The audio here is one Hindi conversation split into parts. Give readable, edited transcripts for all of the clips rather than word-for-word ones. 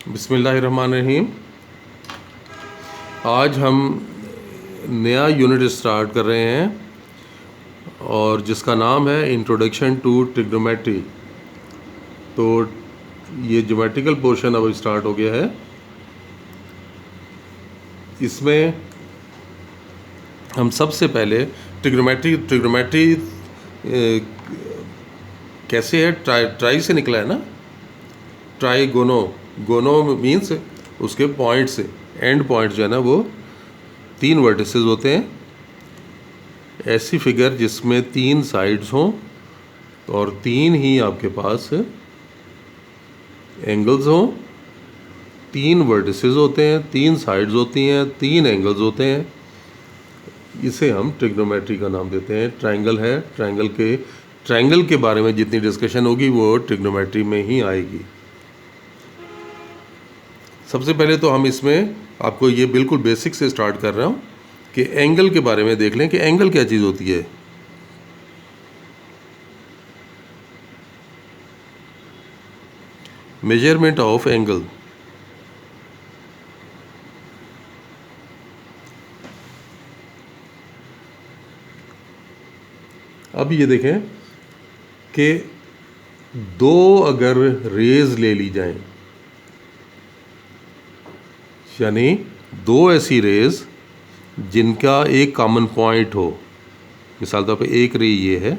बिस्मिल्लाहिर्रहमानिर्रहीम। आज हम नया यूनिट स्टार्ट कर रहे हैं और जिसका नाम है इंट्रोडक्शन टू ट्रिग्नोमेट्री। तो ये ज्योमेट्रिकल पोर्शन अब स्टार्ट हो गया है। इसमें हम सबसे पहले ट्रिग्नोमेट्री कैसे है, ट्राई से निकला है ना। ट्राइगोनो, गोनो मीन्स उसके पॉइंट्स, एंड पॉइंट जो है ना वो 3 वर्टिसेस होते हैं। ऐसी फिगर जिसमें 3 साइड्स हों और 3 ही आपके पास एंगल्स हों। 3 वर्टिसेस होते हैं, 3 साइड्स होती हैं, 3 एंगल्स होते हैं। इसे हम ट्रिग्नोमेट्री का नाम देते हैं। ट्रायंगल है, ट्रायंगल के बारे में जितनी डिस्कशन होगी वो ट्रिग्नोमेट्री में ही आएगी। सबसे पहले तो हम इसमें आपको ये बिल्कुल बेसिक से स्टार्ट कर रहा हूँ कि एंगल के बारे में देख लें कि एंगल क्या चीज़ होती है। Measurement of angle. अब ये देखें कि 2 अगर रेज ले ली जाएं, यानी 2 ऐसी रेज जिनका एक कॉमन पॉइंट हो। मिसाल तौर पे एक रे ये है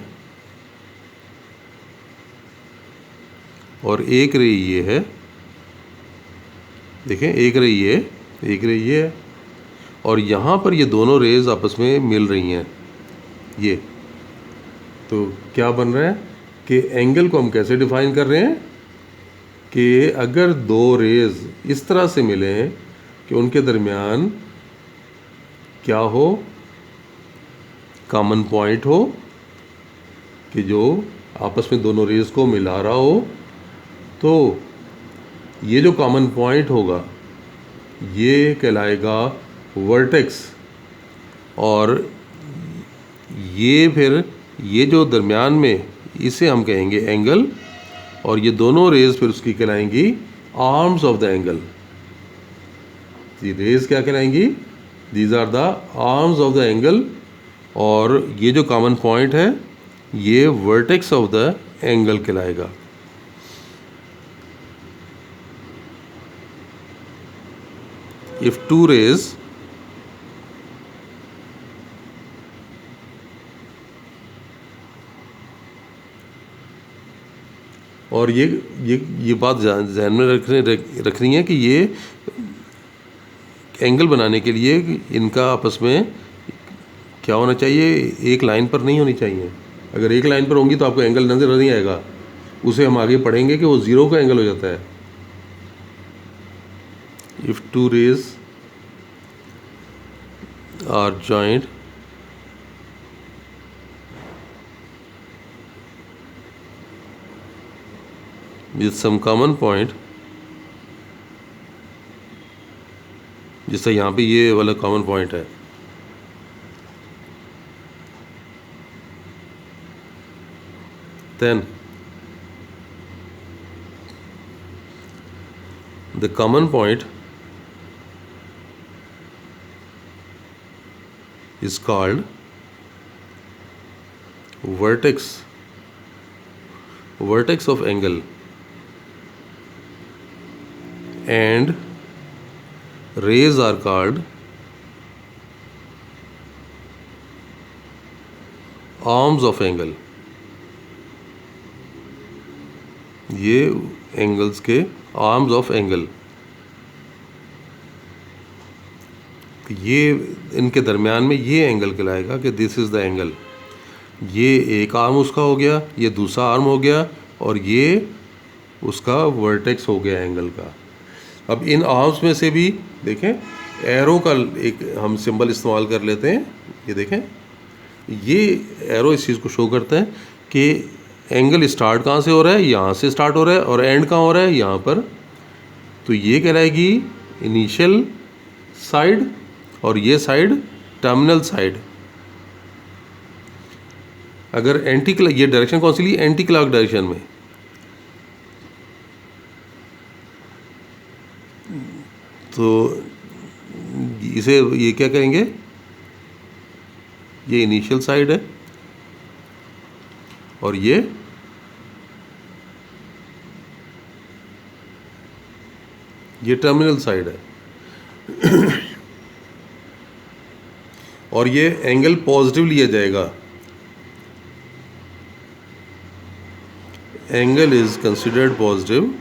और एक रे ये है। देखें, एक रे ये, एक रे ये है और यहाँ पर ये दोनों रेज आपस में मिल रही हैं। ये तो क्या बन रहा है कि एंगल को हम कैसे डिफाइन कर रहे हैं कि अगर 2 रेज इस तरह से मिलें कि उनके दरमियान क्या हो, कॉमन पॉइंट हो, कि जो आपस में दोनों रेज को मिला रहा हो, तो ये जो कॉमन पॉइंट होगा ये कहलाएगा वर्टेक्स। और ये फिर ये जो दरमियान में, इसे हम कहेंगे एंगल। और ये दोनों रेज फिर उसकी कहलाएंगी आर्म्स ऑफ द एंगल। ये रेज क्या कहलाएंगी? These are the arms of the angle. और ये जो कॉमन पॉइंट है ये वर्टेक्स ऑफ द एंगल कहलाएगा। इफ 2 rays और ये बात ध्यान में रखनी है कि ये एंगल बनाने के लिए इनका आपस में क्या होना चाहिए, एक लाइन पर नहीं होनी चाहिए। अगर एक लाइन पर होंगी तो आपको एंगल नज़र नहीं आएगा। उसे हम आगे पढ़ेंगे कि वो 0 का एंगल हो जाता है। If 2 rays are joined with some common point, जैसे यहाँ पे ये वाला कॉमन पॉइंट है, then the common point is called vertex of angle, and rays are called arms of angle। ये एंगल्स के आर्म्स ऑफ एंगल। ये इनके दरमियान में ये एंगल कहलाएगा कि दिस इज़ द एंगल। ये एक आर्म उसका हो गया, ये दूसरा आर्म हो गया और ये उसका वर्टेक्स हो गया एंगल का। अब इन आर्म्स में से भी देखें, एरो का एक हम सिंबल इस्तेमाल कर लेते हैं। ये देखें, ये एरो इस चीज़ को शो करता है कि एंगल स्टार्ट कहाँ से हो रहा है, यहाँ से स्टार्ट हो रहा है, और एंड कहाँ हो रहा है, यहाँ पर। तो ये कहलाएगी इनिशियल साइड और ये साइड टर्मिनल साइड। अगर एंटी क्लॉक, ये डायरेक्शन कौन सी ली, एंटी क्लॉक डायरेक्शन में। तो इसे ये क्या कहेंगे, ये इनिशियल साइड है और ये टर्मिनल साइड है। और ये एंगल पॉजिटिव लिया जाएगा। Angle is considered positive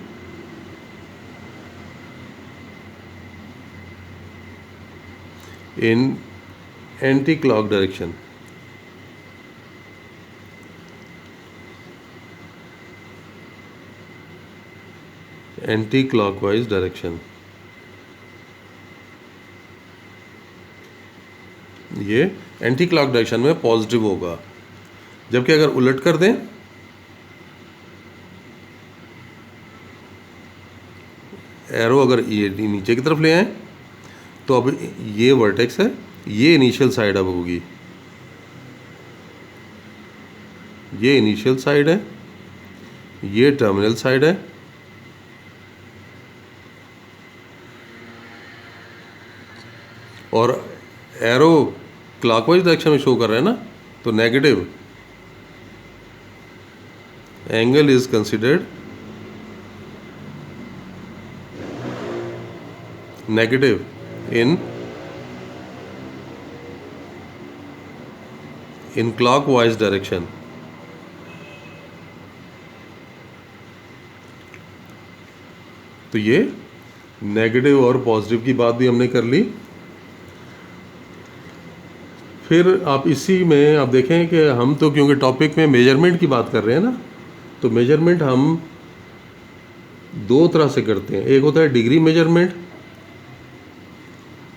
in anti-clock direction. Anti-clockwise direction. ये एंटी क्लॉक डायरेक्शन में पॉजिटिव होगा, जबकि अगर उलट कर दें, एरो अगर ये नीचे की तरफ ले आए, तो अब ये वर्टेक्स है, ये इनिशियल साइड अब होगी, ये इनिशियल साइड है, ये टर्मिनल साइड है, और एरो क्लॉकवाइज डायरेक्शन में शो कर रहा है ना, तो negative angle is considered negative in clockwise direction. तो ये नेगेटिव और पॉजिटिव की बात भी हमने कर ली। फिर आप इसी में आप देखें कि हम तो क्योंकि टॉपिक में मेजरमेंट की बात कर रहे हैं ना, तो मेजरमेंट हम दो तरह से करते हैं। एक होता है डिग्री मेजरमेंट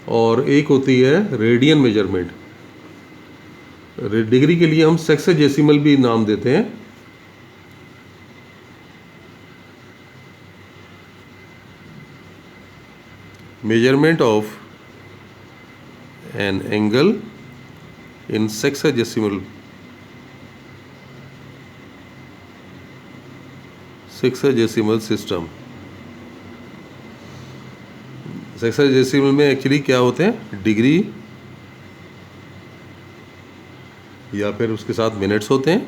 और एक होती है रेडियन मेजरमेंट। डिग्री के लिए हम सेक्साडेसिमल भी नाम देते हैं। Measurement of an angle in sexagesimal system. Sexagesimal में एक्चुअली क्या होते हैं, डिग्री या फिर उसके साथ मिनट्स होते हैं।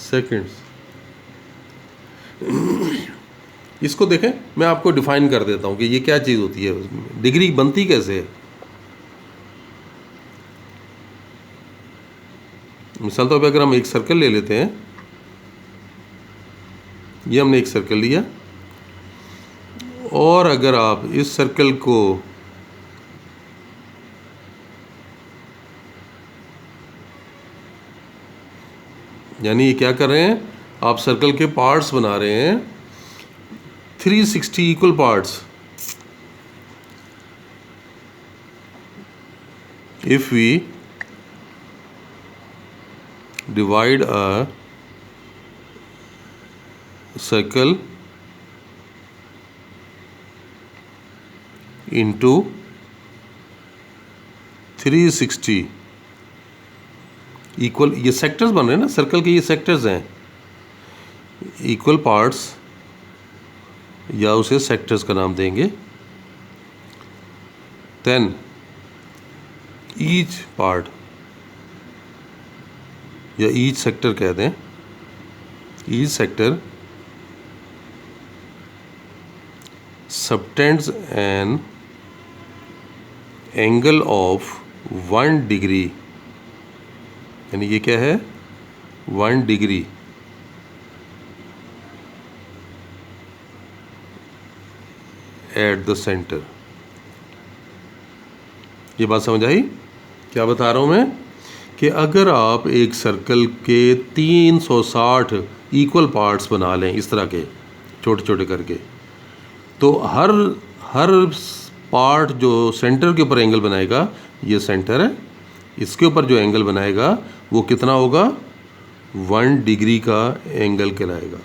सेकंड्स। इसको देखें, मैं आपको डिफाइन कर देता हूं कि ये क्या चीज़ होती है, डिग्री बनती कैसे है। मिसाल तौर पे अगर हम एक सर्कल ले लेते हैं, ये हमने एक सर्कल लिया, और अगर आप इस सर्कल को यानी ये क्या कर रहे हैं, आप सर्कल के पार्ट्स बना रहे हैं, 360 equal parts. If we divide a circle into 360 equal, ये सेक्टर्स बन रहे हैं ना सर्कल के, ये सेक्टर्स हैं, इक्वल पार्ट्स, या उसे सेक्टर्स का नाम देंगे। देन ईच पार्ट या ईच सेक्टर कह दें, each sector subtends an angle of 1 degree, यानी ये क्या है, 1 डिग्री एट द सेंटर। ये बात समझ आई? क्या बता रहा हूँ मैं कि अगर आप एक सर्कल के 360 इक्वल पार्ट्स बना लें इस तरह के छोटे छोटे करके, तो हर पार्ट जो सेंटर के ऊपर एंगल बनाएगा, ये सेंटर है, इसके ऊपर जो एंगल बनाएगा वो कितना होगा, 1 डिग्री का एंगल कहलाएगा।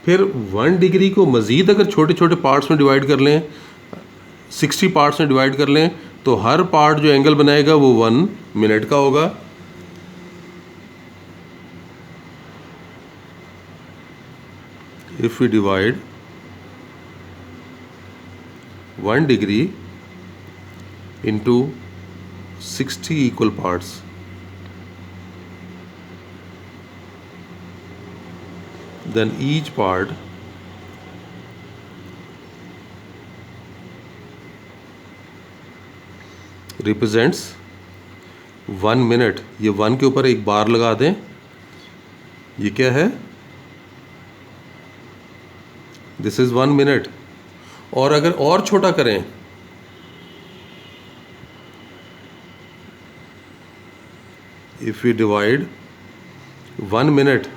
फिर 1 डिग्री को मज़ीद अगर छोटे छोटे पार्ट्स में डिवाइड कर लें, 60 पार्ट्स में डिवाइड कर लें, तो हर पार्ट जो एंगल बनाएगा वो 1 मिनट का होगा। if we divide 1 degree into 60 equal parts, then each part represents 1 minute. ये 1 के ऊपर एक बार लगा दें, ये क्या है? This is 1 minute. और अगर और छोटा करें, if we divide 1 minute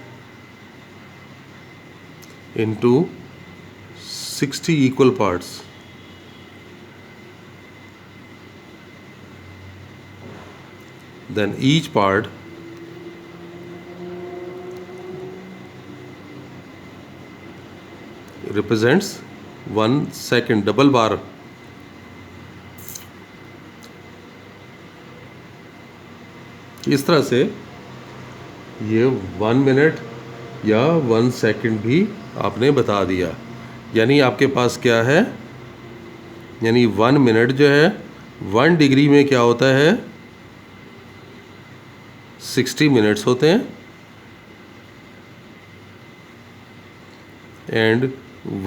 into 60 equal parts, then each part represents 1 second. Double बार. इस तरह से ये 1 मिनट या 1 सेकंड भी आपने बता दिया. यानी आपके पास क्या है? यानी 1 मिनट जो है 1 डिग्री में क्या होता है? 60 मिनट्स होते हैं. And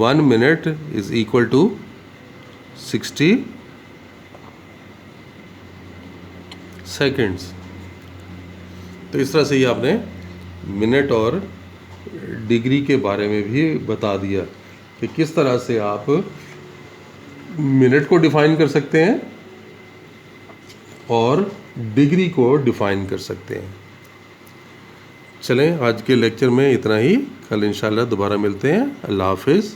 1 minute is equal to 60 seconds. तो इस तरह से ही आपने मिनट और डिग्री के बारे में भी बता दिया कि किस तरह से आप मिनट को डिफाइन कर सकते हैं और डिग्री को डिफाइन कर सकते हैं. चलें, आज के लेक्चर में इतना ही. कल इंशाल्लाह दोबारा मिलते हैं. अल्लाह हाफिज़.